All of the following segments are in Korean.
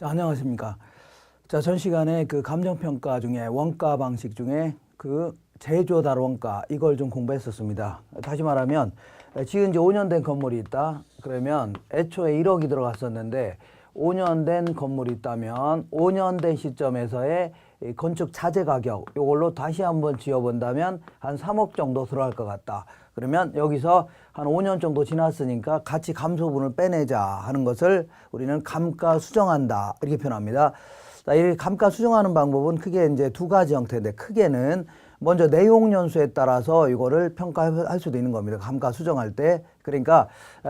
자, 안녕하십니까. 자, 전 시간에 그 감정평가 중에 원가 방식 중에 그 제조달 원가 이걸 좀 공부했었습니다. 다시 말하면 지은 지 5년 된 건물이 있다. 그러면 애초에 1억이 들어갔었는데 5년 된 건물이 있다면 5년 된 시점에서의 이 건축 자재 가격 이걸로 다시 한번 지어본다면 한 3억 정도 들어갈 것 같다. 그러면 여기서 한 5년 정도 지났으니까 가치 감소분을 빼내자 하는 것을 우리는 감가 수정한다 이렇게 표현합니다. 자, 이 감가 수정하는 방법은 크게 이제 두 가지 형태인데, 크게는 먼저 내용 연수에 따라서 이거를 평가할 수도 있는 겁니다. 감가 수정할 때. 그러니까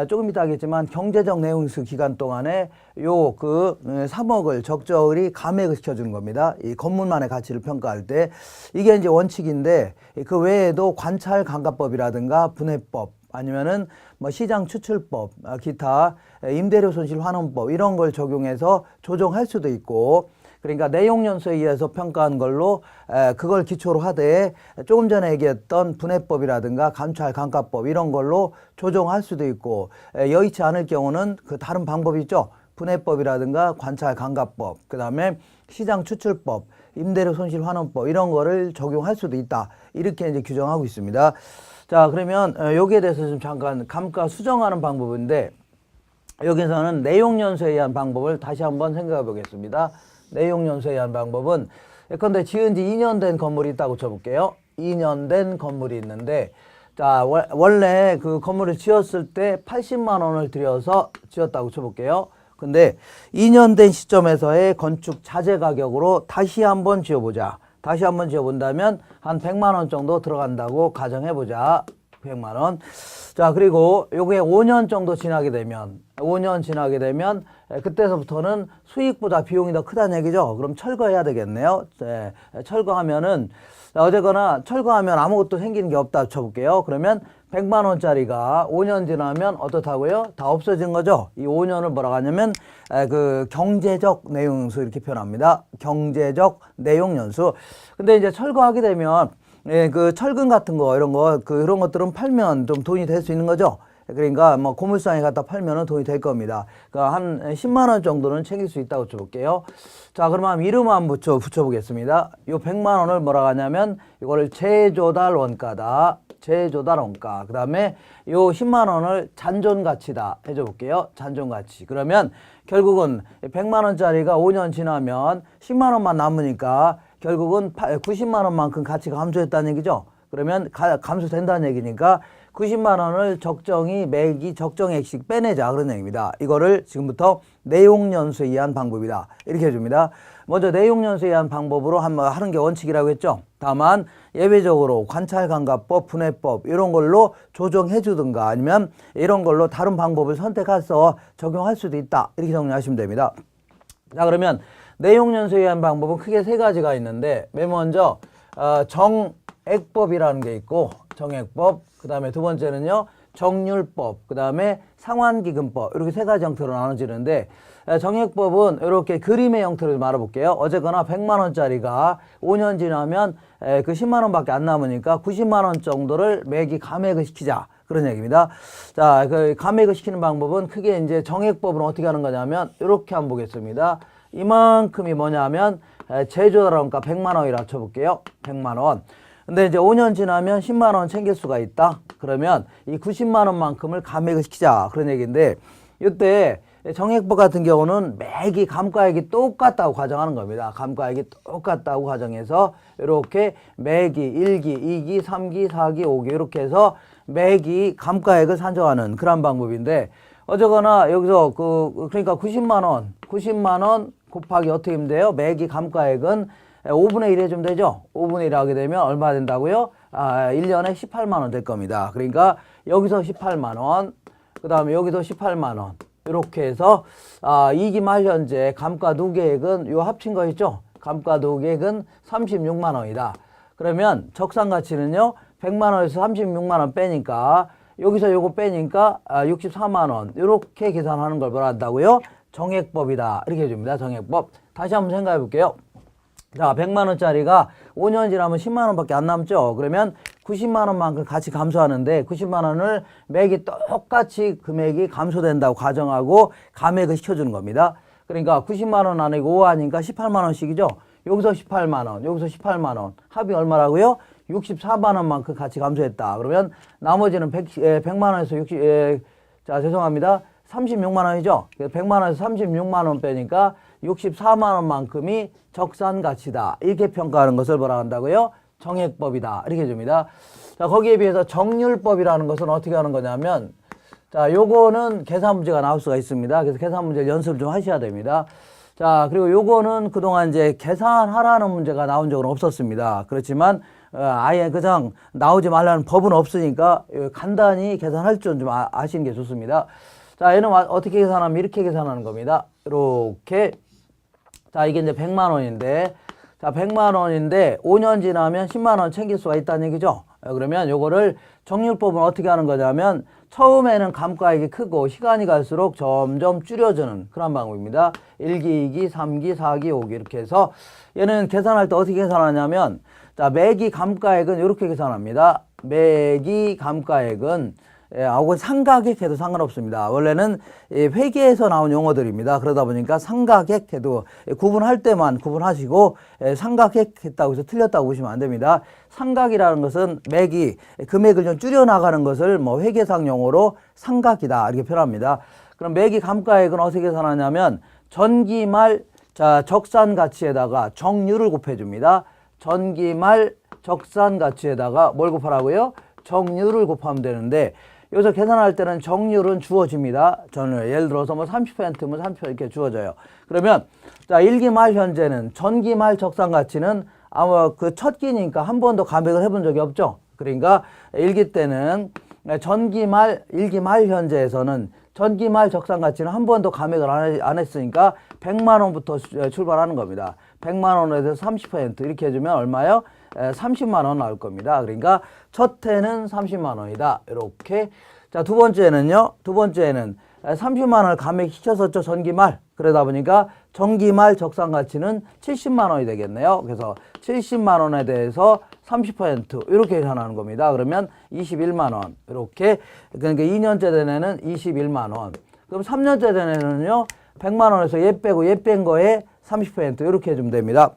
조금 이따 하겠지만 경제적 내용 연수 기간 동안에 요 3억을 적절히 감액을 시켜주는 겁니다. 이 건물만의 가치를 평가할 때. 이게 이제 원칙인데, 그 외에도 관찰 감가법이라든가 분해법, 아니면은 뭐 시장 추출법, 기타 임대료 손실 환원법 이런 걸 적용해서 조정할 수도 있고, 그러니까 내용 연수에 의해서 평가한 걸로 그걸 기초로 하되 조금 전에 얘기했던 분해법이라든가 감찰 감가법 이런 걸로 조정할 수도 있고, 여의치 않을 경우는 그 다른 방법이 있죠. 분해법이라든가 관찰 감가법, 그 다음에 시장 추출법, 임대료 손실 환원법 이런 거를 적용할 수도 있다. 이렇게 이제 규정하고 있습니다. 자, 그러면 여기에 대해서 좀 잠깐 감가 수정하는 방법인데, 여기서는 내용 연수에 의한 방법을 다시 한번 생각해 보겠습니다. 내용 연수에 의한 방법은, 예컨대 지은 지 2년 된 건물이 있다고 쳐볼게요. 2년 된 건물이 있는데, 자, 원래 그 건물을 지었을 때 80만 원을 들여서 지었다고 쳐볼게요. 근데 2년 된 시점에서의 건축 자재 가격으로 다시 한번 지어보자. 다시 한번 지어본다면 한 100만 원 정도 들어간다고 가정해보자. 100만 원. 자, 그리고 요게 5년 정도 지나게 되면, 5년 지나게 되면 그때서부터는 수익보다 비용이 더 크다는 얘기죠. 그럼 철거해야 되겠네요. 네, 철거하면은, 어쨌거나 철거하면 아무것도 생기는 게 없다 쳐볼게요. 그러면 100만 원짜리가 5년 지나면 어떻다고요? 다 없어진 거죠. 이 5년을 뭐라고 하냐면 그 경제적 내용 연수 이렇게 표현합니다. 경제적 내용 연수. 근데 이제 철거하게 되면 그 철근 같은 거 이런 거 그런 것들은 팔면 좀 돈이 될 수 있는 거죠. 그러니까 뭐 고물상에 갖다 팔면은 돈이 될 겁니다. 그러니까 한 10만 원 정도는 챙길 수 있다고 쳐볼게요. 자, 그러면 이름 한번 붙여보겠습니다. 요 100만 원을 뭐라고 하냐면 이거를 제조달 원가다. 제조달 원가. 그 다음에 요 10만 원을 잔존 가치다 해줘 볼게요. 잔존 가치. 그러면 결국은 100만 원짜리가 5년 지나면 10만 원만 남으니까 결국은 90만 원만큼 가치가 감소했다는 얘기죠. 그러면 감소된다는 얘기니까 90만 원을 적정히 매기 적정액씩 빼내자 그런 얘기입니다. 이거를 지금부터 내용 연수에 의한 방법이다 이렇게 해줍니다. 먼저 내용 연수에 의한 방법으로 하는 게 원칙이라고 했죠. 다만 예외적으로 관찰 감가법, 분해법 이런 걸로 조정해 주든가 아니면 이런 걸로 다른 방법을 선택해서 적용할 수도 있다 이렇게 정리하시면 됩니다. 자, 그러면 내용 연수에 의한 방법은 크게 세 가지가 있는데, 맨 먼저 정액법이라는 게 있고, 정액법, 그 다음에 두 번째는요 정률법, 그 다음에 상환기금법, 이렇게 세 가지 형태로 나눠지는데, 정액법은 이렇게 그림의 형태로 말해볼게요. 어쨌거나 100만 원짜리가 5년 지나면 그 10만 원밖에 안 남으니까 90만 원 정도를 매기 감액을 시키자 그런 얘기입니다. 자, 그 감액을 시키는 방법은 크게 이제 정액법은 어떻게 하는 거냐면 이렇게 한번 보겠습니다. 이만큼이 뭐냐면 제조달 원가 100만 원이라 쳐볼게요. 100만 원. 근데 이제 5년 지나면 10만 원 챙길 수가 있다. 그러면 이 90만 원만큼을 감액을 시키자 그런 얘기인데, 이때 정액법 같은 경우는 매기 감가액이 똑같다고 가정하는 겁니다. 감가액이 똑같다고 가정해서 이렇게 매기 1기, 2기, 3기, 4기, 5기 이렇게 해서 매기 감가액을 산정하는 그런 방법인데, 어쨌거나 여기서 그러니까 90만 원 곱하기 어떻게 하면 돼요? 매기 감가액은 5분의 1 해주면 되죠? 5분의 1 하게 되면 얼마 된다고요? 1년에 18만 원 될 겁니다. 그러니까 여기서 18만 원, 그 다음에 여기도 18만 원. 이렇게 해서 이기말 현재 감가 누계액은 요 합친 거 있죠? 감가 누계액은 36만 원이다. 그러면 적산 가치는요, 100만 원에서 36만 원 빼니까 여기서 요거 빼니까 64만 원. 이렇게 계산하는 걸 뭐라 한다고요? 정액법이다. 이렇게 해줍니다. 정액법. 다시 한번 생각해 볼게요. 자, 100만 원짜리가 5년 지나면 10만 원밖에 안 남죠. 그러면 90만 원만큼 같이 감소하는데 90만 원을 매기 똑같이 금액이 감소된다고 가정하고 감액을 시켜주는 겁니다. 그러니까 90만 원 아니고 5 아니니까 18만 원씩이죠. 여기서 18만 원, 여기서 18만 원. 합이 얼마라고요? 64만 원만큼 같이 감소했다. 그러면 나머지는 100만 원에서 36만 원이죠. 100만 원에서 36만 원 빼니까 64만 원만큼이 적산 가치다. 이렇게 평가하는 것을 뭐라 한다고요? 정액법이다. 이렇게 줍니다. 자, 거기에 비해서 정률법이라는 것은 어떻게 하는 거냐면, 자, 요거는 계산 문제가 나올 수가 있습니다. 그래서 계산 문제 연습을 좀 하셔야 됩니다. 자, 그리고 요거는 그동안 이제 계산하라는 문제가 나온 적은 없었습니다. 그렇지만, 아예 그냥 나오지 말라는 법은 없으니까 간단히 계산할 줄 좀 아시는 게 좋습니다. 자, 얘는 어떻게 계산하면 이렇게 계산하는 겁니다. 이렇게. 자, 이게 이제 100만 원인데, 자, 100만 원인데 5년 지나면 10만 원 챙길 수가 있다는 얘기죠. 그러면 요거를 정률법은 어떻게 하는 거냐면 처음에는 감가액이 크고 시간이 갈수록 점점 줄여주는 그런 방법입니다. 1기, 2기, 3기, 4기, 5기 이렇게 해서 얘는 계산할 때 어떻게 계산하냐면, 자, 매기 감가액은 이렇게 계산합니다. 매기 감가액은 하고 상가액 해도 상관없습니다. 원래는 회계에서 나온 용어들입니다. 그러다 보니까 상가액 해도 구분할 때만 구분하시고 상가액 했다고 해서 틀렸다고 보시면 안 됩니다. 상각이라는 것은 매기 금액을 좀 줄여나가는 것을 뭐 회계상 용어로 상각이다 이렇게 표현합니다. 그럼 매기 감가액은 어떻게 계산하냐면 전기말 자 적산 가치에다가 정률을 곱해줍니다. 전기말 적산 가치에다가 뭘 곱하라고요? 정률을 곱하면 되는데 여기서 계산할 때는 정률은 주어집니다. 전율. 예를 들어서 뭐 30%면 30% 이렇게 주어져요. 그러면 자 1기 말 현재는 전기 말 적산 가치는 아마 그 첫 기니까 한 번도 감액을 해본 적이 없죠. 그러니까 1기 때는 전기 말 1기 말 현재에서는 전기 말 적산 가치는 한 번도 감액을 안 했으니까 100만 원부터 출발하는 겁니다. 100만 원에 대해서 30% 이렇게 해주면 얼마요? 30만 원 나올 겁니다. 그러니까 첫 해는 30만 원이다. 이렇게. 자, 두 번째는요. 두 번째는 30만 원을 감액시켰었죠. 전기말. 그러다 보니까 전기말 적산 가치는 70만 원이 되겠네요. 그래서 70만 원에 대해서 30% 이렇게 계산하는 겁니다. 그러면 21만 원. 이렇게. 그러니까 2년째 된 애는 21만 원. 그럼 3년째 된 애는요. 100만 원에서 얘 빼고 얘 뺀 거에 30% 이렇게 해주면 됩니다.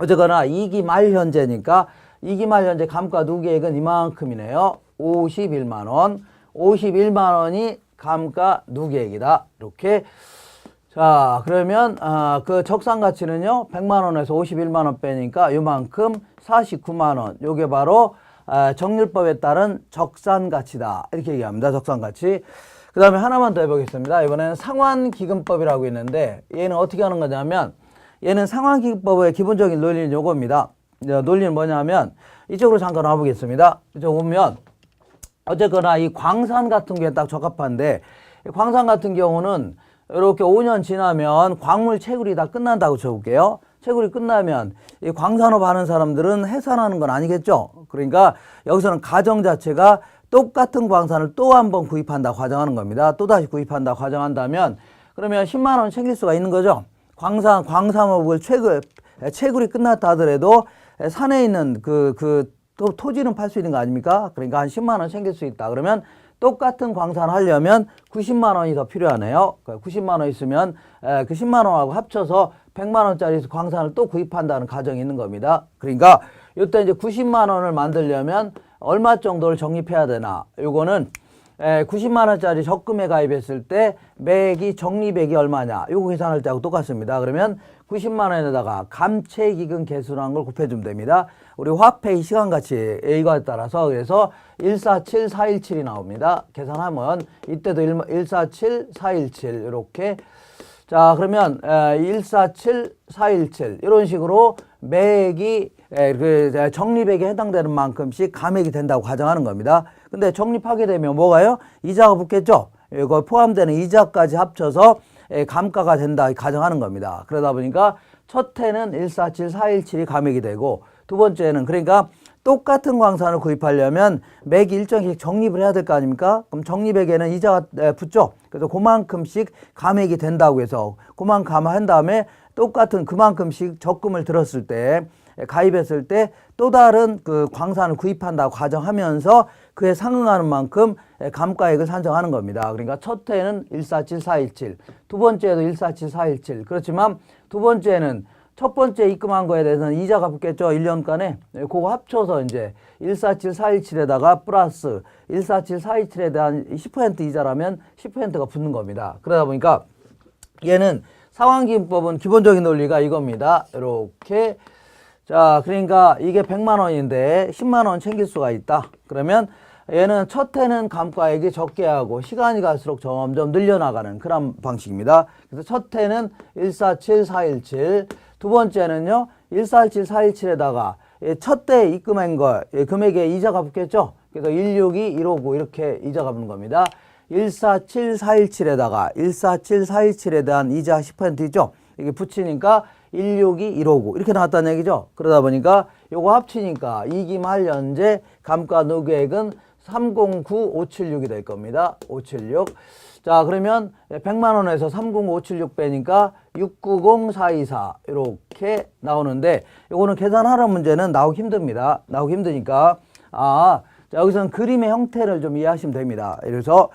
어쨌거나 2기 말 현재니까 2기 말 현재 감가 누계액은 이만큼이네요. 51만 원. 51만 원이 감가 누계액이다. 이렇게. 자, 그러면 그 적산 가치는요. 100만 원에서 51만 원 빼니까 요만큼 49만 원. 요게 바로 정률법에 따른 적산 가치다. 이렇게 얘기합니다. 적산 가치. 그 다음에 하나만 더 해보겠습니다. 이번에는 상환기금법이라고 있는데 얘는 어떻게 하는 거냐면 얘는 상환기금법의 기본적인 논리는 요겁니다. 논리는 뭐냐면 이쪽으로 잠깐 와보겠습니다. 이쪽 보면 어쨌거나 이 광산 같은 경우에 딱 적합한데 광산 같은 경우는 이렇게 5년 지나면 광물 채굴이 다 끝난다고 쳐볼게요. 채굴이 끝나면 이 광산업 하는 사람들은 해산하는 건 아니겠죠. 그러니까 여기서는 가정 자체가 똑같은 광산을 또 한 번 구입한다 가정하는 겁니다. 또다시 구입한다 가정한다면 그러면 10만 원 챙길 수가 있는 거죠. 광산업을 채굴이 끝났다 하더라도 산에 있는 또 토지는 팔 수 있는 거 아닙니까? 그러니까 한 10만 원 챙길 수 있다. 그러면 똑같은 광산 하려면 90만 원이 더 필요하네요. 90만 원 있으면 그 10만 원하고 합쳐서 100만 원짜리 광산을 또 구입한다는 가정이 있는 겁니다. 그러니까 이때 이제 90만 원을 만들려면 얼마 정도를 적립해야 되나? 요거는 90만 원짜리 적금에 가입했을 때 매기 적립액이 얼마냐? 요거 계산할 때하고 똑같습니다. 그러면 90만 원에다가 감채기금 개수라는 걸 곱해주면 됩니다. 우리 화폐의 시간가치 이거에 따라서 그래서 147, 417이 나옵니다. 계산하면 이때도 147, 417 이렇게 자 그러면 147, 417 이런 식으로 매액이 그 적립액에 해당되는 만큼씩 감액이 된다고 가정하는 겁니다. 근데 적립하게 되면 뭐가요? 이자가 붙겠죠. 이거 포함되는 이자까지 합쳐서 감가가 된다 가정하는 겁니다. 그러다 보니까 첫 해는 147, 417이 감액이 되고 두 번째는 그러니까 똑같은 광산을 구입하려면 매기 일정씩 적립을 해야 될 거 아닙니까? 그럼 적립액에는 이자가 붙죠. 그래서 그만큼씩 감액이 된다고 해서 그만큼 감한 다음에 똑같은 그만큼씩 적금을 들었을 때 가입했을 때 또 다른 그 광산을 구입한다고 가정하면서 그에 상응하는 만큼 감가액을 산정하는 겁니다. 그러니까 첫 해는 147417, 두 번째도 147417. 그렇지만 두 번째는 첫 번째 입금한 거에 대해서는 이자가 붙겠죠. 1년간에. 그거 합쳐서 이제 147417에다가 플러스 147427에 대한 10% 이자라면 10%가 붙는 겁니다. 그러다 보니까 얘는 상환기금법은 기본적인 논리가 이겁니다. 이렇게. 자, 그러니까 이게 100만 원인데 10만 원 챙길 수가 있다. 그러면 얘는 첫 해는 감가액이 적게 하고 시간이 갈수록 점점 늘려나가는 그런 방식입니다. 그래서 첫 해는 147417, 두 번째는요 147417에다가 첫 해 입금한 거 금액에 이자가 붙겠죠. 그래서 162, 159 이렇게 이자가 붙는 겁니다. 147417에다가 147417에 대한 이자 10% 있죠. 이게 붙이니까 162, 159 이렇게 나왔다는 얘기죠. 그러다 보니까 요거 합치니까 이기말 현재 감가 누계액은 309576이 될 겁니다. 576. 자, 그러면 100만 원에서 30576 빼니까 690424 이렇게 나오는데 요거는 계산하는 문제는 나오기 힘듭니다. 나오기 힘드니까 자, 여기서는 그림의 형태를 좀 이해하시면 됩니다. 그래서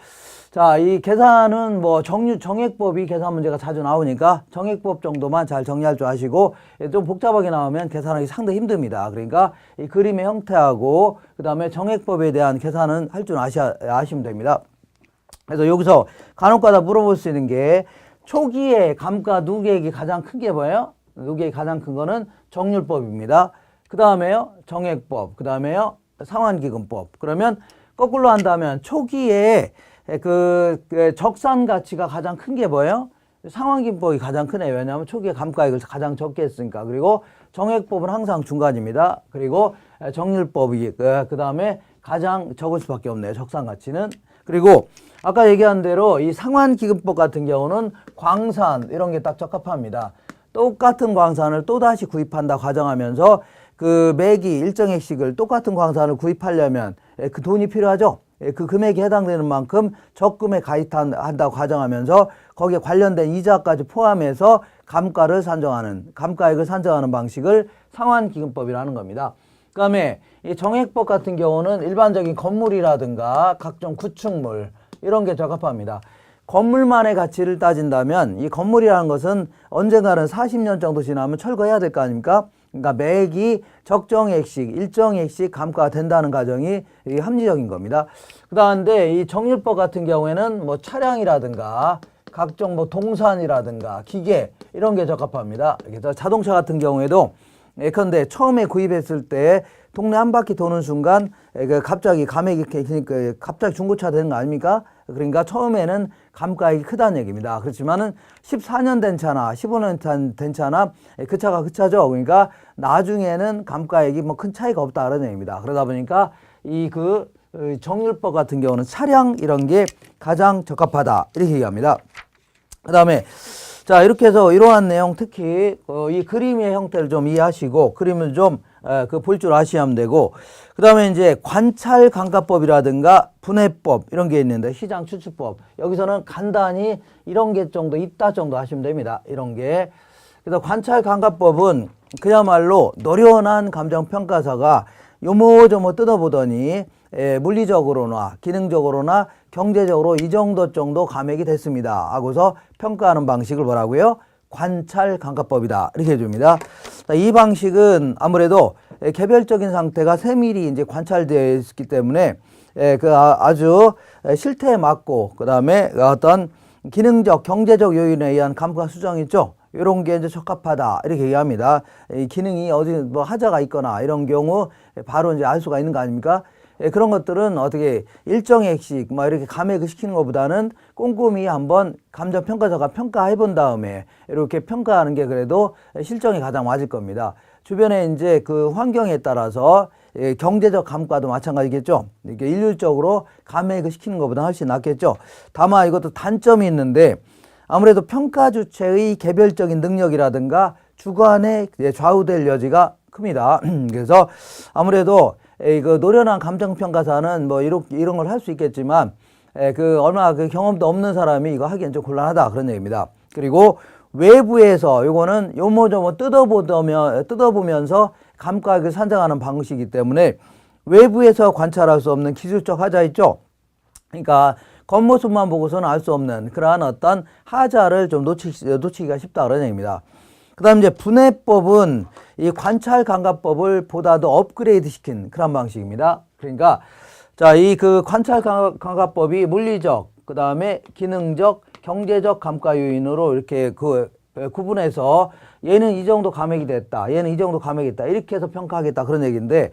자, 이 계산은 뭐 정액법이 계산 문제가 자주 나오니까 정액법 정도만 잘 정리할 줄 아시고 좀 복잡하게 나오면 계산하기 상당히 힘듭니다. 그러니까 이 그림의 형태하고 그 다음에 정액법에 대한 계산은 할 줄 아시면 됩니다. 그래서 여기서 간혹가다 물어볼 수 있는 게 초기에 감가 누계액이 가장 큰 게 뭐예요? 누계액이 가장 큰 거는 정률법입니다. 그 다음에요 정액법, 그 다음에요 상환기금법. 그러면 거꾸로 한다면 초기에 그 적산 가치가 가장 큰 게 뭐예요? 상환기금법이 가장 크네. 왜냐하면 초기에 감가액을 가장 적게 했으니까. 그리고 정액법은 항상 중간입니다. 그리고 정률법이 그 다음에 가장 적을 수밖에 없네요. 적산 가치는. 그리고 아까 얘기한 대로 이 상환기금법 같은 경우는 광산 이런 게 딱 적합합니다. 똑같은 광산을 또다시 구입한다 가정하면서 그 매기 일정액씩을 똑같은 광산을 구입하려면 그 돈이 필요하죠. 그 금액에 해당되는 만큼 적금에 가입한다고 가정하면서 거기에 관련된 이자까지 포함해서 감가액을 산정하는 방식을 상환기금법이라는 겁니다. 그 다음에 이 정액법 같은 경우는 일반적인 건물이라든가 각종 구축물 이런 게 적합합니다. 건물만의 가치를 따진다면 이 건물이라는 것은 언젠가는 40년 정도 지나면 철거해야 될 거 아닙니까? 그러니까 매기 적정액씩 일정액씩 감가가 된다는 가정이 합리적인 겁니다. 그 다음에 이 정률법 같은 경우에는 뭐 차량이라든가 각종 뭐 동산이라든가 기계 이런 게 적합합니다. 그래서 자동차 같은 경우에도 예컨대 처음에 구입했을 때 동네 한 바퀴 도는 순간 갑자기 감액이 갑자기 중고차 되는 거 아닙니까? 그러니까 처음에는 감가액이 크다는 얘기입니다. 그렇지만은 14년 된 차나 15년 된 차나 그 차가 그 차죠. 그러니까 나중에는 감가액이 뭐 큰 차이가 없다는 얘기입니다. 그러다 보니까 이 정률법 같은 경우는 차량 이런 게 가장 적합하다 이렇게 얘기합니다. 그 다음에 자, 이렇게 해서 이러한 내용 특히 이 그림의 형태를 좀 이해하시고 그림을 좀 볼 줄 아시면 되고, 그 다음에 이제 관찰 감가법이라든가 분해법 이런 게 있는데 시장 추출법 여기서는 간단히 이런 게 정도 있다 정도 하시면 됩니다. 이런 게. 그래서 관찰 감가법은 그야말로 노련한 감정평가사가 요모조모 뜯어보더니 물리적으로나 기능적으로나 경제적으로 이 정도 감액이 됐습니다 하고서 평가하는 방식을 뭐라고요? 관찰 감가법이다 이렇게 해줍니다. 이 방식은 아무래도 개별적인 상태가 세밀히 이제 관찰되어 있기 때문에 아주 실태에 맞고 그 다음에 어떤 기능적 경제적 요인에 의한 감가 수정 있죠. 이런 게 이제 적합하다 이렇게 얘기합니다. 이 기능이 어디 뭐 하자가 있거나 이런 경우 바로 이제 알 수가 있는 거 아닙니까? 그런 것들은 어떻게 일정액씩 막 이렇게 감액을 시키는 것보다는 꼼꼼히 한번 감정평가자가 평가해 본 다음에 이렇게 평가하는 게 그래도 실정이 가장 맞을 겁니다. 주변에 이제 그 환경에 따라서 경제적 감가도 마찬가지겠죠. 이렇게 일률적으로 감액을 시키는 것보다 훨씬 낫겠죠. 다만 이것도 단점이 있는데 아무래도 평가 주체의 개별적인 능력이라든가 주관에 좌우될 여지가 큽니다. 그래서 아무래도 그 노련한 감정평가사는 뭐 이런 걸 할 수 있겠지만 얼마나 그 경험도 없는 사람이 이거 하기엔 좀 곤란하다 그런 얘기입니다. 그리고 외부에서 요거는 요모조모 뜯어보면서 감가액을 산정하는 방식이기 때문에 외부에서 관찰할 수 없는 기술적 하자 있죠. 그러니까 겉모습만 보고서는 알 수 없는 그러한 어떤 하자를 좀 놓치기가 쉽다 그런 얘기입니다. 그 다음 이제 분해법은 이 관찰 감각법을 보다 더 업그레이드 시킨 그런 방식입니다. 그러니까 자, 이 그 관찰 감각법이 물리적, 그 다음에 기능적, 경제적 감가 요인으로 이렇게 구분해서 얘는 이 정도 감액이 됐다, 얘는 이 정도 감액이 됐다, 이렇게 해서 평가하겠다 그런 얘기인데,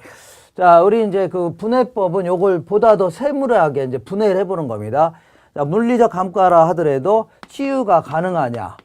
자, 우리 이제 그 분해법은 요걸 보다 더 세밀하게 이제 분해를 해보는 겁니다. 자, 물리적 감가라 하더라도 치유가 가능하냐,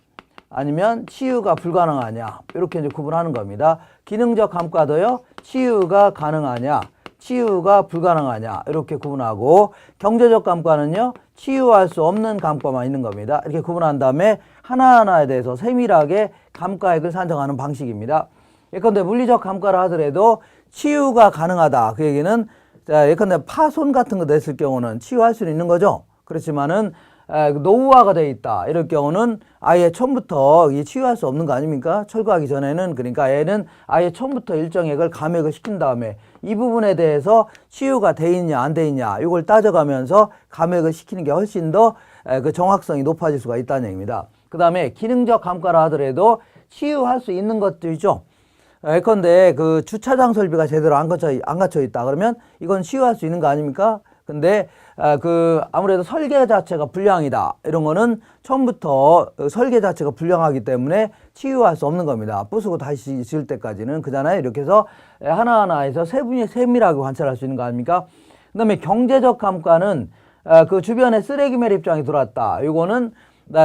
아니면 치유가 불가능하냐, 이렇게 이제 구분하는 겁니다. 기능적 감가도요, 치유가 가능하냐, 치유가 불가능하냐, 이렇게 구분하고, 경제적 감가는요, 치유할 수 없는 감가만 있는 겁니다. 이렇게 구분한 다음에 하나하나에 대해서 세밀하게 감가액을 산정하는 방식입니다. 예컨대 물리적 감가라 하더라도 치유가 가능하다. 그 얘기는, 자, 예컨대 파손 같은 거 됐을 경우는 치유할 수는 있는 거죠. 그렇지만은, 노후화가 돼 있다. 이럴 경우는 아예 처음부터 치유할 수 없는 거 아닙니까? 철거하기 전에는. 그러니까 얘는 아예 처음부터 일정액을 감액을 시킨 다음에 이 부분에 대해서 치유가 돼 있냐 안 돼 있냐 이걸 따져가면서 감액을 시키는 게 훨씬 더 그 정확성이 높아질 수가 있다는 얘기입니다. 그 다음에 기능적 감가라 하더라도 치유할 수 있는 것도 있죠. 예컨대 그 주차장 설비가 제대로 안 갖춰 있다 그러면 이건 치유할 수 있는 거 아닙니까? 근데 아무래도 설계 자체가 불량이다. 이런 거는 처음부터 설계 자체가 불량하기 때문에 치유할 수 없는 겁니다. 부수고 다시 지을 때까지는 그잖아요. 이렇게 해서 하나하나에서 세밀하게 관찰할 수 있는 거 아닙니까? 그 다음에 경제적 감가는 그 주변에 쓰레기 매립장이 들어왔다. 이거는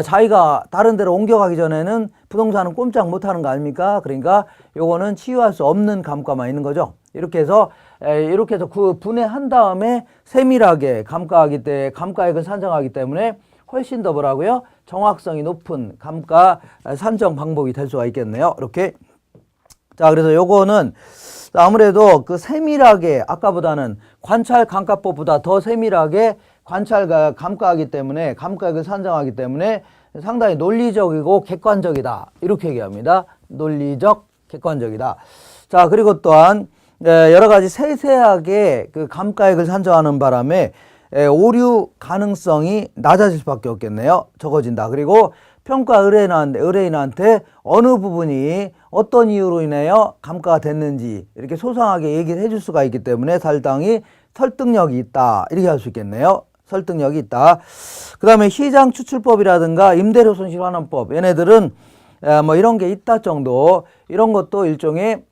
자기가 다른 데로 옮겨가기 전에는 부동산은 꼼짝 못하는 거 아닙니까? 그러니까 요거는 치유할 수 없는 감가만 있는 거죠. 이렇게 해서 그 분해한 다음에 세밀하게 감가액을 산정하기 때문에 훨씬 더 뭐라고요? 정확성이 높은 감가 산정 방법이 될 수가 있겠네요. 이렇게. 자, 그래서 요거는 아무래도 그 세밀하게 아까보다는 관찰 감가법보다 더 세밀하게 감가하기 때문에 감가액을 산정하기 때문에 상당히 논리적이고 객관적이다. 이렇게 얘기합니다. 논리적, 객관적이다. 자, 그리고 또한 여러 가지 세세하게 그 감가액을 산정하는 바람에 오류 가능성이 낮아질 수밖에 없겠네요. 적어진다. 그리고 평가 의뢰인한테 어느 부분이 어떤 이유로 인하여 감가가 됐는지 이렇게 소상하게 얘기를 해줄 수가 있기 때문에 상당히 설득력이 있다. 이렇게 할 수 있겠네요. 설득력이 있다. 그 다음에 시장 추출법이라든가 임대료 손실 환원법, 얘네들은 뭐 이런 게 있다 정도, 이런 것도 일종의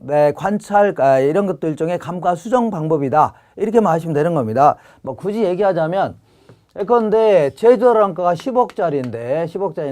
이런 것도 일종의 감가 수정 방법이다. 이렇게만 하시면 되는 겁니다. 뭐 굳이 얘기하자면, 예컨대 제조달 원가가 10억짜리인데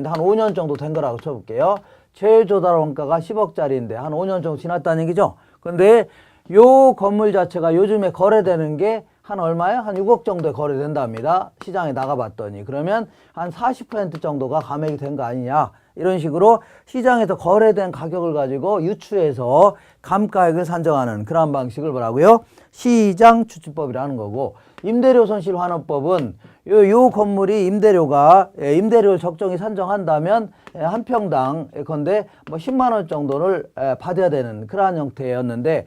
한 5년 정도 된 거라고 쳐볼게요. 제조달 원가가 10억짜리인데 한 5년 정도 지났다는 얘기죠. 근데 요 건물 자체가 요즘에 거래되는 게 한 얼마요? 한 6억 정도에 거래된답니다. 시장에 나가봤더니. 그러면 한 40% 정도가 감액이 된 거 아니냐. 이런 식으로 시장에서 거래된 가격을 가지고 유추해서 감가액을 산정하는 그런 방식을 뭐라고요? 시장 추출법이라는 거고, 임대료 손실 환원법은 요 건물이 임대료 적정히 산정한다면 한 평당 예컨대 뭐 10만 원 정도를 받아야 되는 그러한 형태였는데,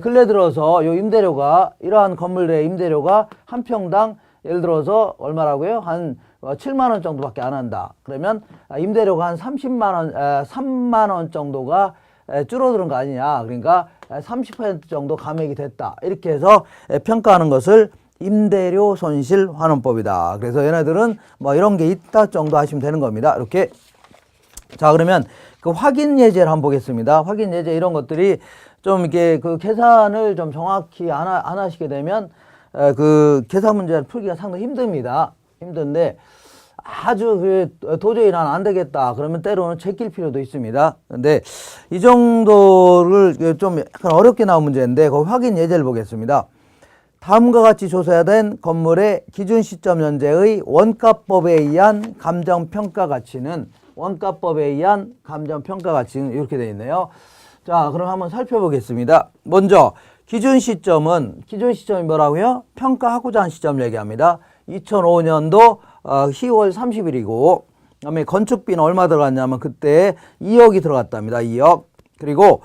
근래 들어서 요 임대료가, 이러한 건물의 임대료가 한 평당 예를 들어서 얼마라고요? 한 7만 원 정도밖에 안 한다. 그러면 임대료가 한 3만 원 정도가 줄어드는 거 아니냐. 그러니까 30% 정도 감액이 됐다. 이렇게 해서 평가하는 것을 임대료 손실 환원법이다. 그래서 얘네들은 뭐 이런 게 있다 정도 하시면 되는 겁니다. 이렇게. 자, 그러면 그 확인 예제를 한번 보겠습니다. 확인 예제 이런 것들이 좀 이렇게 그 계산을 좀 정확히 안 하시게 되면 그 계산 문제를 풀기가 상당히 힘듭니다. 힘든데 아주 도저히 난 안 되겠다 그러면 때로는 제낄 필요도 있습니다. 근데 이 정도를 좀 약간 어렵게 나온 문제인데 그 확인 예제를 보겠습니다. 다음과 같이 조사된 건물의 기준 시점 현재의 원가법에 의한 감정평가 가치는 이렇게 되어 있네요. 자, 그럼 한번 살펴보겠습니다. 먼저 기준 시점이 뭐라고요? 평가하고자 한 시점 얘기합니다. 2005년도 10월 30일이고, 그다음에 건축비는 얼마 들어갔냐면 그때 2억이 들어갔답니다. 2억. 그리고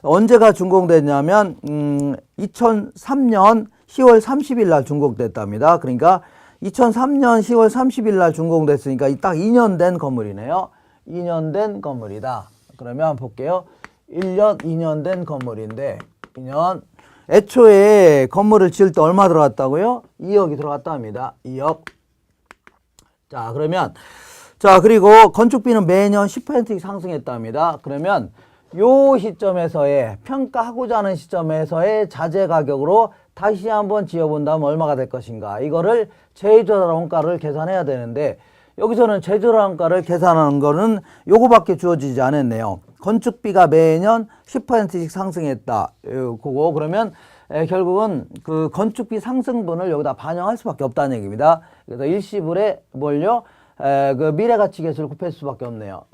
언제가 준공됐냐면 2003년 10월 30일 날 준공됐답니다. 그러니까 2003년 10월 30일 날 준공됐으니까 딱 2년 된 건물이네요. 2년 된 건물이다. 그러면 볼게요. 1년, 2년 된 건물인데 2년. 애초에 건물을 지을 때 얼마 들어갔다고요? 2억이 들어갔다 합니다. 2억. 자, 그러면 자, 그리고 건축비는 매년 10%씩 상승했답니다. 그러면 요 시점에서의 평가하고자 하는 시점에서의 자재 가격으로 다시 한번 지어본다면 얼마가 될 것인가. 이거를 제조달 원가를 계산해야 되는데 여기서는 제조달 원가를 계산하는 거는 요거밖에 주어지지 않았네요. 건축비가 매년 10%씩 상승했다. 그거 그러면 결국은 그 건축비 상승분을 여기다 반영할 수밖에 없다는 얘기입니다. 그래서 일시불에 뭘요? 그 미래가치계수를 곱할 수밖에 없네요.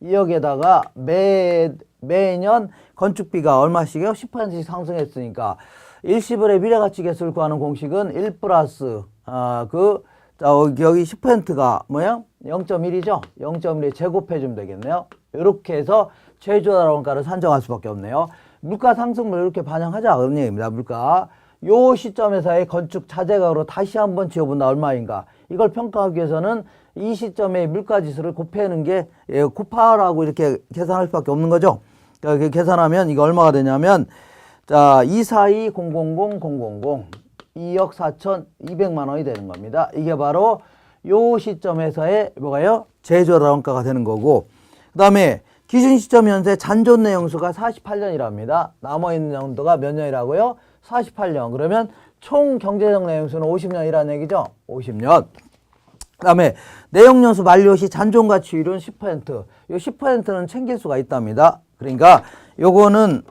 2억에다가 매년 건축비가 얼마씩이요? 10%씩 상승했으니까 일시불의 미래가치계수를 구하는 공식은 1 플러스 여기 10%가 뭐야? 0.1이죠? 0.1에 제곱해주면 되겠네요. 이렇게 해서 제조달 원가를 산정할 수밖에 없네요. 물가 상승분을 이렇게 반영하자 그런 얘기입니다. 물가. 요 시점에서의 건축 자재가로 다시 한번 지어본다 얼마인가. 이걸 평가하기 위해서는 이 시점의 물가지수를 곱해는 게 곱하라고 이렇게 계산할 수밖에 없는 거죠. 그러니까 계산하면 이거 얼마가 되냐면 자 24200000 2억 4,200만 원이 되는 겁니다. 이게 바로 요 시점에서의 뭐가요? 제조달 원가가 되는 거고 그 다음에 기준 시점 현재 잔존 내용수가 48년이랍니다. 남아있는 연도가 몇 년이라고요? 48년. 그러면 총 경제적 내용수는 50년이라는 얘기죠? 50년. 그 다음에 내용연수 만료시 잔존가치율은 10%. 요 10%는 챙길 수가 있답니다. 그러니까 요거는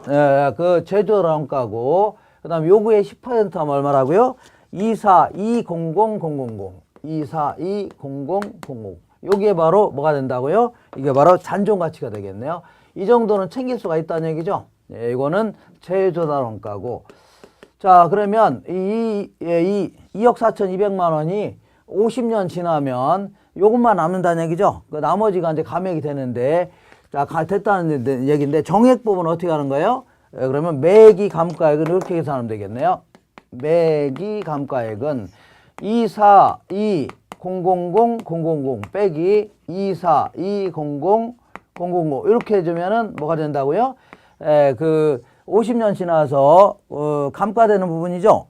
그 제조달 원가고 그 다음에 요거의 10% 하면 얼마라고요? 24200000 24200000 요게 바로 뭐가 된다고요? 이게 바로 잔존가치가 되겠네요. 이 정도는 챙길 수가 있다는 얘기죠. 이거는 제조달 원가고 자 그러면 이 2억 4,200만 원이 50년 지나면 요것만 남는다는 얘기죠. 그 나머지가 이제 감액이 되는데 자 됐다는 얘기인데 정액 부분 어떻게 하는 거예요? 그러면 매기 감가액은 이렇게 계산하면 되겠네요. 매기 감가액은 24200000 빼기 24200000 이렇게 해주면은 뭐가 된다고요? 그 50년 지나서 감가되는 부분이죠.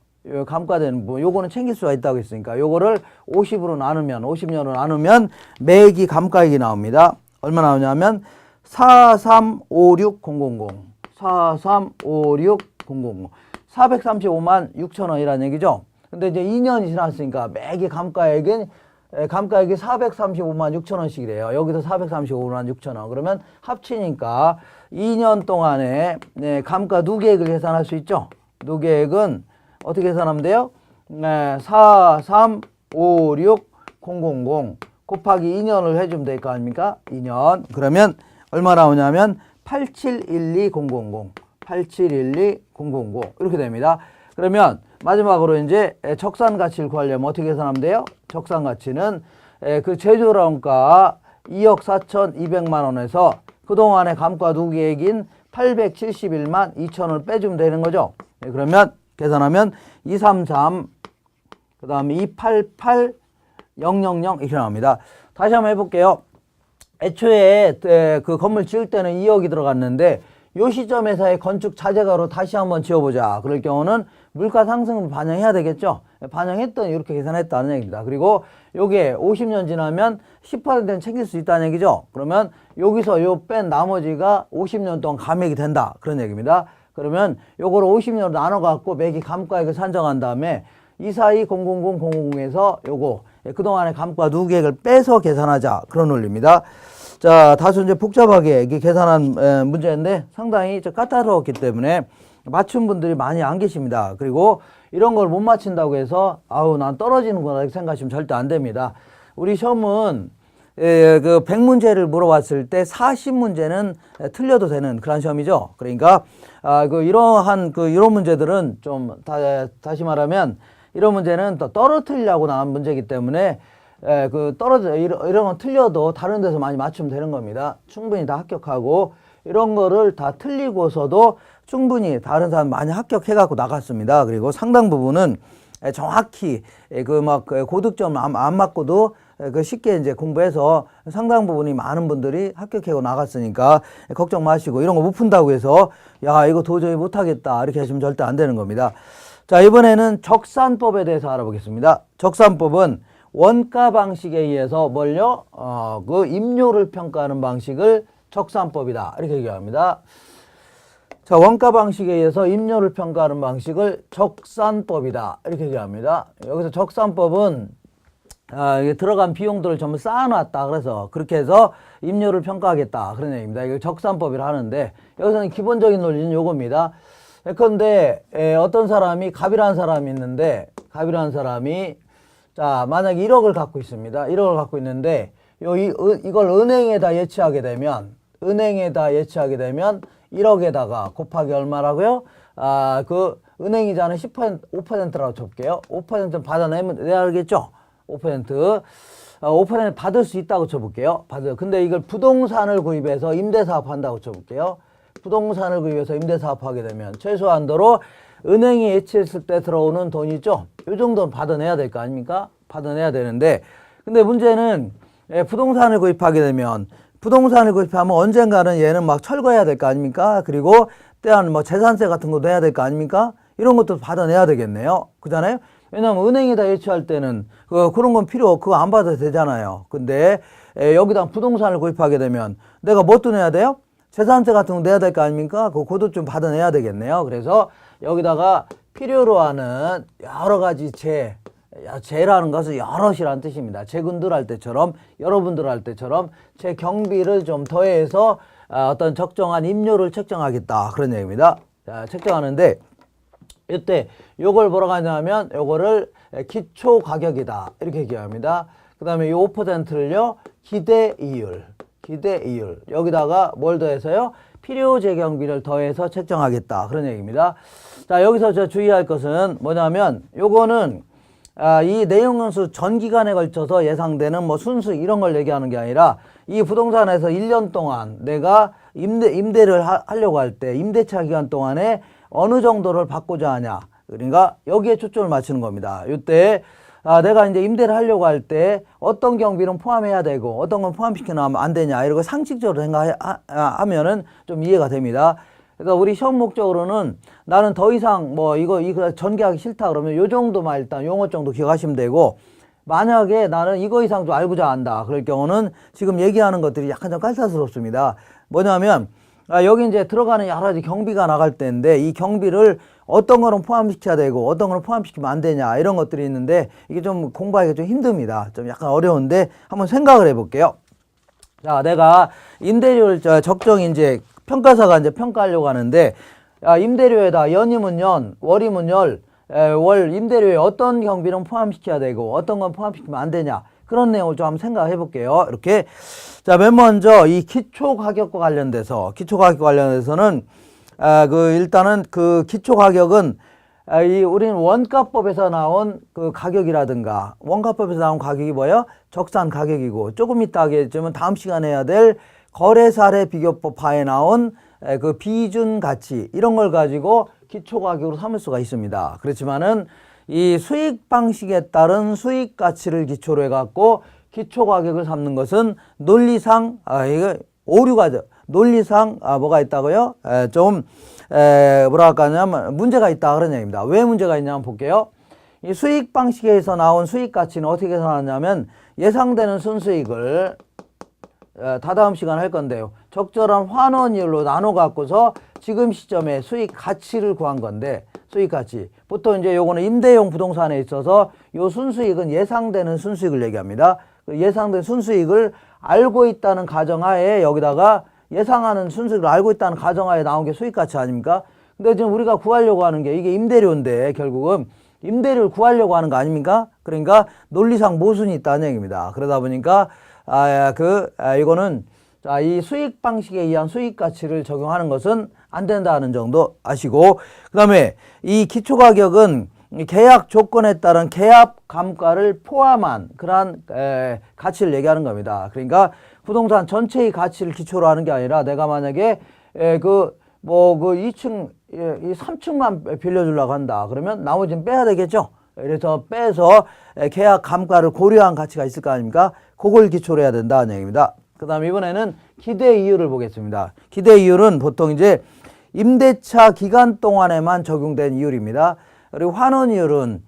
감가되는 부분 요거는 챙길 수가 있다고 했으니까 요거를 50으로 나누면 50년으로 나누면 매기 감가액이 나옵니다. 얼마 나오냐면 4356000 4356000 435만 6천 원이라는 얘기죠. 근데 이제 2년이 지났으니까 매기 감가액이 435만 6천 원씩이래요. 여기서 435만 6천 원. 그러면 합치니까 2년 동안에 감가 누계액을 계산할 수 있죠. 누계액은 어떻게 계산하면 돼요? 4356000 곱하기 2년을 해주면 될 거 아닙니까? 2년. 그러면 얼마 나오냐면 8712000 8712000 이렇게 됩니다. 그러면 마지막으로 이제 적산 가치를 구하려면 어떻게 계산하면 돼요? 적산 가치는 그 제조달 원가 2억 4,200만 원에서 그동안의 감가 누계액인 871만 2천 원을 빼주면 되는 거죠. 그러면 계산하면 233 그 다음에 288 000 이렇게 나옵니다. 다시 한번 해볼게요. 애초에 그 건물 지을 때는 2억이 들어갔는데 요 시점에서의 건축 자재가로 다시 한번 지어보자. 그럴 경우는 물가 상승을 반영해야 되겠죠. 반영했더니 이렇게 계산했다는 얘기입니다. 그리고 요게 50년 지나면 10%는 챙길 수 있다는 얘기죠. 그러면 여기서 요 뺀 나머지가 50년 동안 감액이 된다. 그런 얘기입니다. 그러면 요거를 50년으로 나눠 갖고 매기 감가액을 산정한 다음에 2420000에서 요거 그동안의 감가 누계액을 빼서 계산하자. 그런 논리입니다. 자, 다소 이제 복잡하게 이게 계산한 문제인데 상당히 까다로웠기 때문에 맞춘 분들이 많이 안 계십니다. 그리고 이런 걸 못 맞춘다고 해서 아우 난 떨어지는구나 이렇게 생각하시면 절대 안 됩니다. 우리 시험은 그 100문제를 물어봤을 때 40문제는 틀려도 되는 그런 시험이죠. 그러니까 이러한 이런 문제들은 좀 다시 말하면 이런 문제는 또 떨어뜨리려고 나온 문제이기 때문에 이런 건 틀려도 다른 데서 많이 맞추면 되는 겁니다. 충분히 다 합격하고 이런 거를 다 틀리고서도 충분히 다른 사람 많이 합격해 갖고 나갔습니다. 그리고 상당 부분은 정확히 그 막 고득점 안 맞고도 그 쉽게 이제 공부해서 상당 부분이 많은 분들이 합격하고 나갔으니까 걱정 마시고, 이런 거 못 푼다고 해서 야 이거 도저히 못하겠다 이렇게 하시면 절대 안 되는 겁니다. 자, 이번에는 적산법에 대해서 알아보겠습니다. 적산법은 원가 방식에 의해서 뭘요? 그 임료를 평가하는 방식을 적산법이다 이렇게 얘기합니다. 자, 원가 방식에 의해서 임료를 평가하는 방식을 적산법이다 이렇게 얘기합니다. 여기서 적산법은 이게 들어간 비용들을 전부 쌓아놨다, 그래서 그렇게 해서 임료를 평가하겠다 그런 얘기입니다. 이걸 적산법이라 하는데, 여기서는 기본적인 논리는 요겁니다. 그런데 어떤 사람이 갑이라는 사람이 있는데, 갑이라는 사람이 자 만약에 1억을 갖고 있습니다. 1억을 갖고 있는데 이걸 은행에다 예치하게 되면 1억에다가 곱하기 얼마라고요? 그 은행 이자는 10% 5%라고 쳐볼게요. 5% 받아내면 되겠죠? 5% 받을 수 있다고 쳐볼게요. 근데 이걸 부동산을 구입해서 임대사업 한다고 쳐볼게요. 부동산을 구입해서 임대사업 하게 되면 최소한도로 은행이 예치했을 때 들어오는 돈이죠. 이 정도는 받아내야 될 거 아닙니까? 받아내야 되는데, 근데 문제는 부동산을 구입하게 되면, 부동산을 구입하면 언젠가는 얘는 막 철거해야 될 거 아닙니까? 그리고 때한 뭐 재산세 같은 것도 해야 될 거 아닙니까? 이런 것도 받아내야 되겠네요. 그잖아요? 왜냐하면 은행에다 예치할 때는 그런 건 그거 안 받아도 되잖아요. 근데 여기다 부동산을 구입하게 되면 내가 뭣도 내야 돼요? 재산세 같은 거 내야 될 거 아닙니까? 그것도 좀 받아내야 되겠네요. 그래서 여기다가 필요로 하는 여러 가지 재라는 것은 여럿이라는 뜻입니다. 재군들 할 때처럼, 여러분들 할 때처럼 재 경비를 좀 더해서 어떤 적정한 임료를 책정하겠다 그런 얘기입니다. 자, 책정하는데 이때 요걸 뭐라고 하냐면 요거를 기초 가격이다 이렇게 얘기합니다. 그 다음에 이 5%를요 기대이율 여기다가 뭘 더해서요? 필요 재경비를 더해서 책정하겠다 그런 얘기입니다. 자, 여기서 저 주의할 것은 뭐냐면 요거는 이 내용연수 전 기간에 걸쳐서 예상되는 뭐 순수 이런 걸 얘기하는 게 아니라, 이 부동산에서 1년 동안 내가 임대를 하려고 할 때 임대차 기간 동안에 어느 정도를 받고자 하냐, 그러니까 여기에 초점을 맞추는 겁니다. 이때 내가 이제 임대를 하려고 할 때 어떤 경비는 포함해야 되고 어떤 건 포함시키면 안 되냐, 이런 거 상식적으로 생각하면은 좀 이해가 됩니다. 그래서 우리 시험 목적으로는 나는 더 이상 뭐 이거 전개하기 싫다 그러면 요 정도만 일단 용어 정도 기억하시면 되고, 만약에 나는 이거 이상 좀 알고자 한다 그럴 경우는 지금 얘기하는 것들이 약간 좀 깔탈스럽습니다. 뭐냐면 여기 이제 들어가는 여러 가지 경비가 나갈 때인데, 이 경비를 어떤 거는 포함시켜야 되고 어떤 거는 포함시키면 안 되냐, 이런 것들이 있는데 이게 좀 공부하기가 좀 힘듭니다. 좀 약간 어려운데 한번 생각을 해볼게요. 자, 내가 임대료를 적정 이제 평가사가 이제 평가하려고 하는데, 임대료에다 연이면 연, 월이면 월 임대료에 어떤 경비는 포함시켜야 되고 어떤 건 포함시키면 안 되냐, 그런 내용을 좀 한번 생각해 볼게요. 이렇게. 자, 맨 먼저 이 기초 가격과 관련돼서는 일단은 그 기초 가격은 우리는 원가법에서 나온 그 가격이라든가, 원가법에서 나온 가격이 뭐예요? 적산 가격이고, 조금 이따 하겠지만 다음 시간에 해야 될 거래사례 비교법 하에 나온 그 비준 가치, 이런 걸 가지고 기초 가격으로 삼을 수가 있습니다. 그렇지만은 이 수익 방식에 따른 수익 가치를 기초로 해갖고 기초 가격을 삼는 것은 논리상 이거 오류가 논리상 뭐가 있다고요? 뭐라 할까냐면 문제가 있다 그런 얘기입니다. 왜 문제가 있냐면 볼게요. 이 수익 방식에서 나온 수익 가치는 어떻게 계산하냐면, 예상되는 순수익을 다다음 시간에 할 건데요, 적절한 환원율로 나눠 갖고서 지금 시점에 수익 가치를 구한 건데, 수익 가치 보통 이제 요거는 임대용 부동산에 있어서 요 순수익은 예상되는 순수익을 얘기합니다. 예상된 순수익을 알고 있다는 가정하에, 여기다가 예상하는 순수익을 알고 있다는 가정하에 나온 게 수익 가치 아닙니까? 근데 지금 우리가 구하려고 하는 게 이게 임대료인데, 결국은 임대료를 구하려고 하는 거 아닙니까? 그러니까 논리상 모순이 있다는 얘기입니다. 그러다 보니까 이거는 이 수익 방식에 의한 수익 가치를 적용하는 것은 안 된다는 정도 아시고, 그 다음에 이 기초 가격은 계약 조건에 따른 계약 감가를 포함한 그러한 가치를 얘기하는 겁니다. 그러니까 부동산 전체의 가치를 기초로 하는 게 아니라 내가 만약에 그 2층, 이 3층만 빌려주려고 한다. 그러면 나머지는 빼야 되겠죠. 그래서 빼서 계약 감가를 고려한 가치가 있을 거 아닙니까? 그걸 기초로 해야 된다는 얘기입니다. 그 다음에 이번에는 기대 이율을 보겠습니다. 기대 이율은 보통 이제 임대차 기간 동안에만 적용된 이율입니다. 그리고 환원 이율은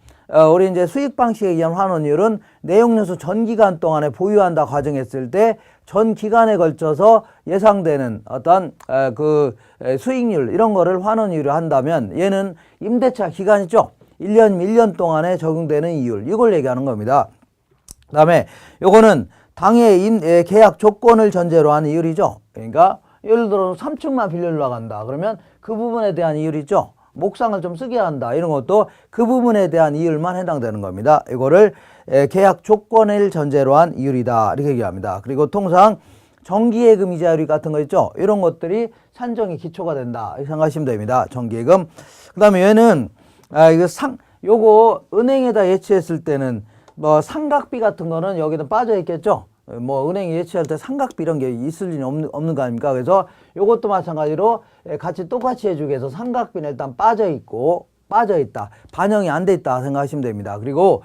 우리 이제 수익 방식에 의한 환원 이율은 내용 요소 전 기간 동안에 보유한다 과정했을 때 전 기간에 걸쳐서 예상되는 어떤 그 수익률 이런 거를 환원 이율을 한다면 얘는 임대차 기간 있죠. 1년 동안에 적용되는 이율 이걸 얘기하는 겁니다. 그 다음에 요거는 당해 계약 조건을 전제로 하는 이율이죠. 그러니까 예를 들어 3층만 빌려주려고 한다. 그러면 그 부분에 대한 이율이 있죠. 목상을 좀 쓰게 한다. 이런 것도 그 부분에 대한 이율만 해당되는 겁니다. 이거를 계약 조건을 전제로 한 이율이다. 이렇게 얘기합니다. 그리고 통상 정기예금 이자율 같은 거 있죠. 이런 것들이 산정의 기초가 된다. 이렇게 생각하시면 됩니다. 정기예금. 그 다음에 얘는 요거 은행에다 예치했을 때는 뭐 상각비 같은 거는 여기다 빠져 있겠죠. 뭐 은행이 예치할 때 상각비 이런 게 있을 일이 없는 거 아닙니까? 그래서 요것도 마찬가지로 같이 똑같이 해주기 위해서 상각비는 일단 빠져 있다. 반영이 안 돼 있다 생각하시면 됩니다. 그리고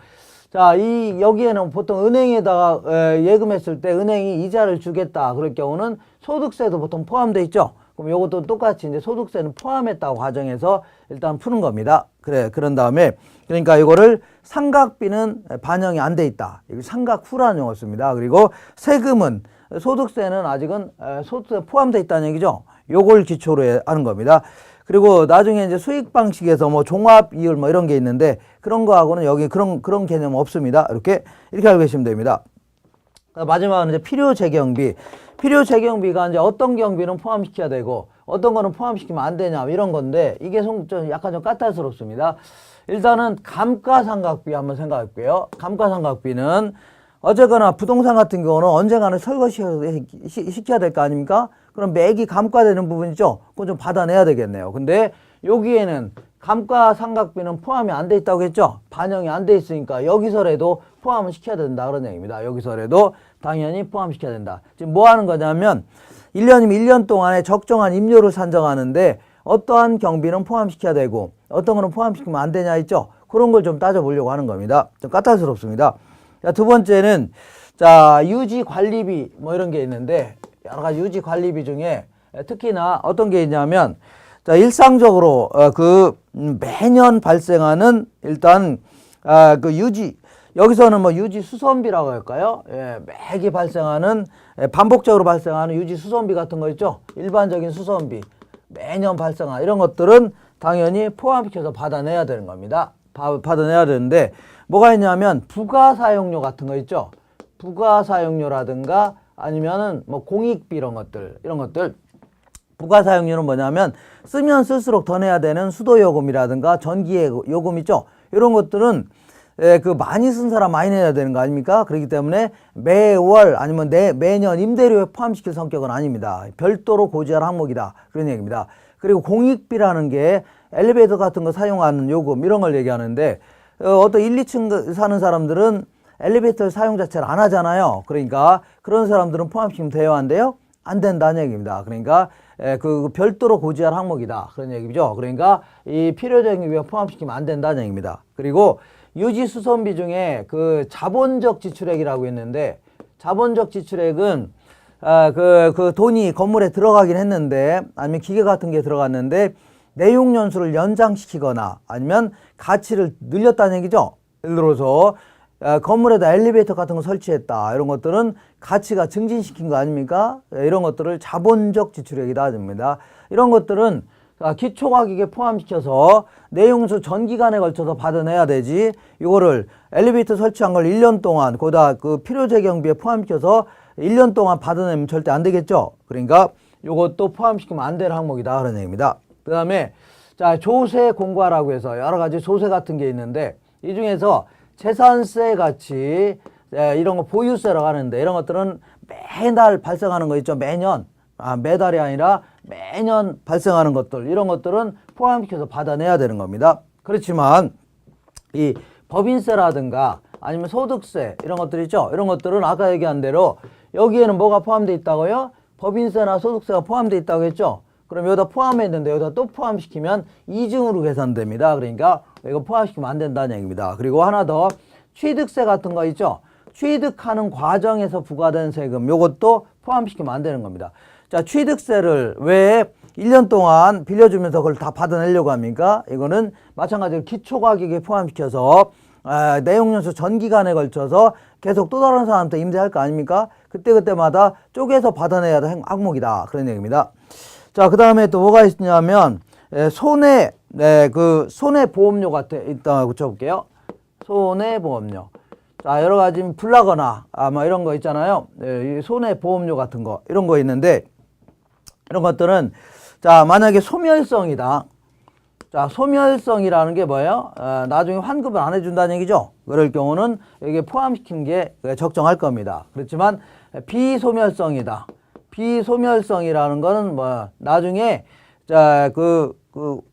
자, 여기에는 보통 은행에다가 예금했을 때 은행이 이자를 주겠다. 그럴 경우는 소득세도 보통 포함되어 있죠. 그럼 요것도 똑같이 이제 소득세는 포함했다고 가정해서 일단 푸는 겁니다. 그런 다음에 그러니까 이거를 상각비는 반영이 안 돼 있다. 이거 상각후라는 용어 씁니다. 그리고 세금은 소득세는 아직은 소득세 포함되어 있다는 얘기죠. 요걸 기초로 하는 겁니다. 그리고 나중에 이제 수익 방식에서 뭐 종합 이율 뭐 이런 게 있는데 그런 거하고는 여기 그런 개념 없습니다. 이렇게 알고 계시면 됩니다. 마지막은 이제 필요 재경비. 필요 재경비가 이제 어떤 경비는 포함시켜야 되고 어떤 거는 포함시키면 안 되냐 이런 건데 이게 좀 약간 좀 까탈스럽습니다. 일단은 감가상각비 한번 생각해 볼게요. 감가상각비는 어쨌거나 부동산 같은 경우는 언젠가는 설거지 시켜야 될 거 아닙니까? 그럼 매기 감가되는 부분이죠. 그건 좀 받아내야 되겠네요. 근데 여기에는 감가상각비는 포함이 안 돼 있다고 했죠. 반영이 안 돼 있으니까 여기서라도 포함을 시켜야 된다 그런 얘기입니다. 여기서라도 당연히 포함시켜야 된다. 지금 뭐 하는 거냐면 1년이면 1년 동안에 적정한 임료를 산정하는데 어떠한 경비는 포함시켜야 되고 어떤 거는 포함시키면 안 되냐 있죠. 그런 걸 좀 따져보려고 하는 겁니다. 좀 까탈스럽습니다. 자, 두 번째는 자, 유지 관리비 뭐 이런 게 있는데 여러 가지 유지 관리비 중에 특히나 어떤 게 있냐면 자, 일상적으로 매년 발생하는 일단 그 유지 여기서는 뭐 유지 수선비라고 할까요? 예, 매기 발생하는 반복적으로 발생하는 유지 수선비 같은 거 있죠. 일반적인 수선비 매년 발생하는 이런 것들은 당연히 포함시켜서 받아내야 되는 겁니다. 받아내야 되는데 뭐가 있냐면 부가 사용료 같은 거 있죠. 부가 사용료라든가 아니면은 뭐 공익비 이런 것들 부가 사용료는 뭐냐면 쓰면 쓸수록 더 내야 되는 수도 요금이라든가 전기 요금 있죠. 이런 것들은 그 많이 쓴 사람 많이 내야 되는 거 아닙니까? 그렇기 때문에 매월 아니면 매년 임대료에 포함시킬 성격은 아닙니다. 별도로 고지할 항목이다. 그런 얘기입니다. 그리고 공익비라는 게 엘리베이터 같은 거 사용하는 요금 이런 걸 얘기하는데 어떤 1, 2층 사는 사람들은 엘리베이터 사용 자체를 안 하잖아요. 그러니까 그런 사람들은 포함시키면 돼요? 안 돼요? 안 된다는 얘기입니다. 그러니까 그 별도로 고지할 항목이다. 그런 얘기죠. 그러니까 이 필요적인 경비에 포함시키면 안 된다는 얘기입니다. 그리고 유지수선비 중에 그 자본적 지출액이라고 있는데 자본적 지출액은 그 돈이 건물에 들어가긴 했는데 아니면 기계 같은 게 들어갔는데 내용 연수를 연장시키거나 아니면 가치를 늘렸다는 얘기죠. 예를 들어서 건물에다 엘리베이터 같은 거 설치했다. 이런 것들은 가치가 증진시킨 거 아닙니까? 이런 것들을 자본적 지출액이다 됩니다. 이런 것들은 기초가격에 포함시켜서 내용수 전 기간에 걸쳐서 받아내야 되지. 이거를 엘리베이터 설치한 걸 1년 동안 거기다 그 필요재 경비에 포함시켜서 1년 동안 받아내면 절대 안 되겠죠. 그러니까 이것도 포함시키면 안 될 항목이다 그런 얘기입니다. 그 다음에 자, 조세 공과라고 해서 여러 가지 조세 같은 게 있는데 이 중에서 재산세 같이 이런 거 보유세라고 하는데 이런 것들은 매달 발생하는 거 있죠. 매달이 아니라 매년 발생하는 것들 이런 것들은 포함시켜서 받아내야 되는 겁니다. 그렇지만 이 법인세라든가 아니면 소득세 이런 것들 있죠. 이런 것들은 아까 얘기한 대로 여기에는 뭐가 포함되어 있다고요? 법인세나 소득세가 포함되어 있다고 했죠? 그럼 여기다 포함했는데 여기다 또 포함시키면 이중으로 계산됩니다. 그러니까 이거 포함시키면 안 된다는 얘기입니다. 그리고 하나 더 취득세 같은 거 있죠? 취득하는 과정에서 부과된 세금 요것도 포함시키면 안 되는 겁니다. 자, 취득세를 왜 1년 동안 빌려주면서 그걸 다 받아내려고 합니까? 이거는 마찬가지로 기초가격에 포함시켜서 내용연수 전 기간에 걸쳐서 계속 또 다른 사람한테 임대할 거 아닙니까? 그때마다 쪼개서 받아내야 될 항목이다. 그런 얘기입니다. 자, 그 다음에 또 뭐가 있냐면 손해보험료 같은 있다 붙여볼게요. 손해보험료. 자, 여러 가지 불나거나 뭐 이런 거 있잖아요. 이 손해보험료 같은 거 이런 거 있는데 이런 것들은 자, 만약에 소멸성이다. 자, 소멸성이라는 게 뭐예요? 나중에 환급을 안 해준다는 얘기죠. 그럴 경우는 여기에 포함시킨 게 적정할 겁니다. 그렇지만 비소멸성이다. 비소멸성이라는 거는 뭐 나중에 자,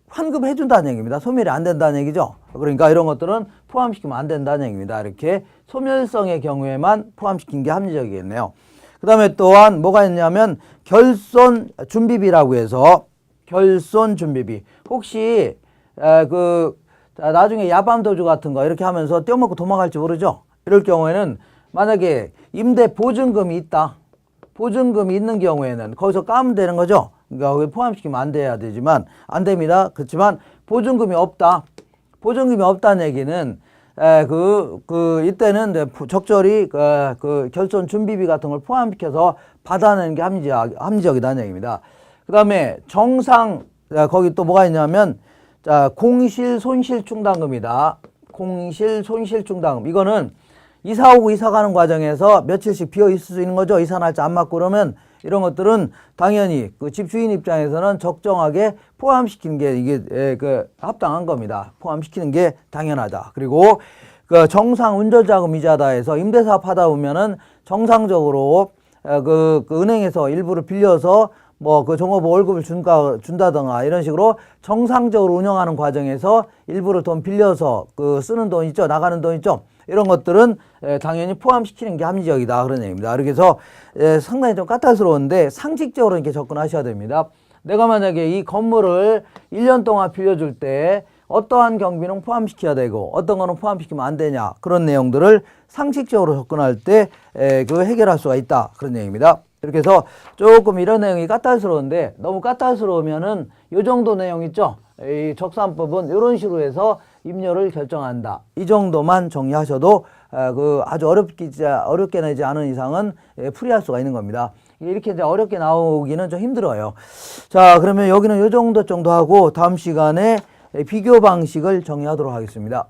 환급해 준다는 얘기입니다. 소멸이 안 된다는 얘기죠. 그러니까 이런 것들은 포함시키면 안 된다는 얘기입니다. 이렇게 소멸성의 경우에만 포함시킨 게 합리적이겠네요. 그 다음에 또한 뭐가 있냐면 결손 준비비라고 해서 결손 준비비. 혹시 나중에 야밤 도주 같은 거 이렇게 하면서 떼어먹고 도망갈지 모르죠. 이럴 경우에는 만약에 임대 보증금이 있다. 보증금이 있는 경우에는 거기서 까면 되는 거죠. 그러니까 거기 포함시키면 안 돼야 되지만 안 됩니다. 그렇지만 보증금이 없다. 보증금이 없다는 얘기는 이때는 적절히 결손 준비비 같은 걸 포함시켜서 받아내는 게 합리적이다는 얘기입니다. 그 다음에 정상, 거기 또 뭐가 있냐면, 자, 공실 손실 충당금이다. 공실 손실 충당금. 이거는 이사 오고 이사 가는 과정에서 며칠씩 비어 있을 수 있는 거죠. 이사 날짜 안 맞고 그러면 이런 것들은 당연히 그 집주인 입장에서는 적정하게 포함시키는 게 이게 합당한 겁니다. 포함시키는 게 당연하다. 그리고 그 정상 운전자금 이자다 해서 임대사업 하다 보면은 정상적으로 은행에서 일부를 빌려서 뭐 그 종업원 월급을 준다던가 이런 식으로 정상적으로 운영하는 과정에서 일부러 돈 빌려서 쓰는 돈 있죠. 나가는 돈 있죠. 이런 것들은 당연히 포함시키는 게 합리적이다. 그런 얘기입니다. 그렇게 해서 상당히 좀 까탈스러운데 상식적으로 이렇게 접근하셔야 됩니다. 내가 만약에 이 건물을 1년 동안 빌려줄 때 어떠한 경비는 포함시켜야 되고 어떤 거는 포함시키면 안 되냐. 그런 내용들을 상식적으로 접근할 때 해결할 수가 있다. 그런 얘기입니다. 이렇게 해서 조금 이런 내용이 까탈스러운데 너무 까탈스러우면은 요 정도 내용 있죠. 이 적산법은 이런 식으로 해서 임료를 결정한다. 이 정도만 정리하셔도 아주 어렵게 내지 않은 이상은 풀이할 수가 있는 겁니다. 이렇게 이제 어렵게 나오기는 좀 힘들어요. 자, 그러면 여기는 요 정도 하고 다음 시간에 비교 방식을 정리하도록 하겠습니다.